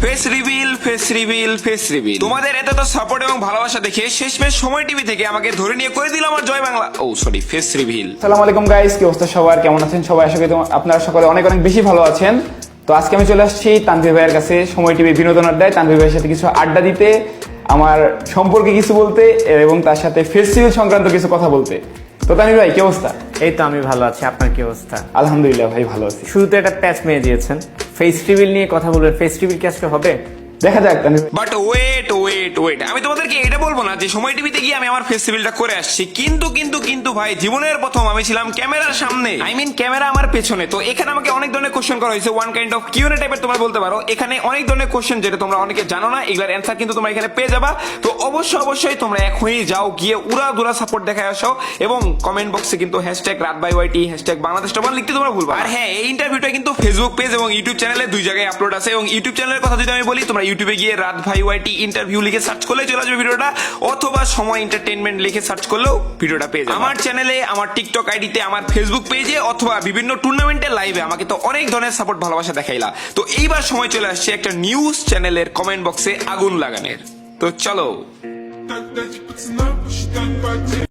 Face reveal, face reveal, face reveal. তোমাদের এত support এবং ভালোবাসা দেখে শেষমেশ সময় টিভি থেকে আমাকে ধরে নিয়ে করে দিল আমার জয় বাংলা, ও সরি, ফেস রিভিল। আসসালামু আলাইকুম গাইস, কি অবস্থা সবার, কেমন আছেন সবাই? আশা করি আপনারা সকলে অনেক অনেক বেশি ভালো আছেন। তো আজকে আমি চলে আসছি তানভীর ভাইয়ের কাছে, সময় টিভি বিনোদন আড্ডায় তানভীর ভাইয়ের সাথে কিছু আড্ডা দিতে, আমার সম্পর্কে কিছু বলতে এবং তার সাথে ফেস্টিভ্যাল সংক্রান্ত কিছু কথা বলতে। তো তানভীর ভাই কি অবস্থা? এই তো আমি ভালো আছি, আপনার কি অবস্থা? আলহামদুলিল্লাহ ভাই, ভালো আছি। শুরুতে একটা প্যাচ মেয়ে দিয়েছেন, ফেস রিভিল নিয়ে কথা বলবেন। ফেস রিভিল কি আজকে হবে? দেখা যাক তানভীর ভাই। বাট ওয়েট ওয়েট ওয়েট, আমি তোমাদেরকে এটা বলবো না যে সময় টিভিতে গিয়ে আমি আমার ফেস্টিভ্যালটা করে আসছি, কিন্তু কিন্তু কিন্তু ভাই, জীবনের প্রথম আমি ছিলাম ক্যামেরার সামনে, আই মিন ক্যামেরা আমার পেছনে। তো এখানে আমাকে অনেক ধরনের কোশ্চেন করা হয়েছে, ওয়ান কাইন্ড অফ কিউএনএ টাইপের তোমরা বলতে পারো। এখানে অনেক ধরনের কোশ্চেন যেটা তোমরা অনেকে জানো না, এগুলার অ্যান্সার কিন্তু তোমরা এখানে পেয়ে যাবা। তো অবশ্যই তোমরা এখনই যাও, গিয়ে উড়া দুরা সাপোর্ট দেখায় আসো, এবং কমেন্ট বক্সে কিন্তু হ্যাশট্যাগ রাত by YT, hashtag Bangladesh topper লিখতে তোমরা ভুলবা। আর হ্যাঁ, এই ইন্টারভিউটা কিন্তু ফেসবুক পেজ এবং ইউটিউব চ্যানেলে দুই জায়গায় আপলোড আছে। এবং ইউটিউব চ্যানেলের কথা যদি আমি বলি, তোমরা ইউটিউবে গিয়ে রাত ভাই ওয়াইটি ইন্টারভিউ লিখে সার্চ করলে চলে আসবে ভিডিওটা, অথবা সময় এন্টারটেইনমেন্ট লিখে সার্চ করলেও ভিডিওটা পেয়ে যাবে। আমার চ্যানেলে, আমার টিকটক আইডিতে, আমার ফেসবুক পেজে, অথবা বিভিন্ন টুর্নামেন্টের লাইভে আমাকে তো অনেক ধরনের সাপোর্ট ভালোবাসা দেখাইলা। তো এইবার সময় চলে আসছে একটা নিউজ চ্যানেলের কমেন্ট বক্সে আগুন লাগানোর। তো চলো।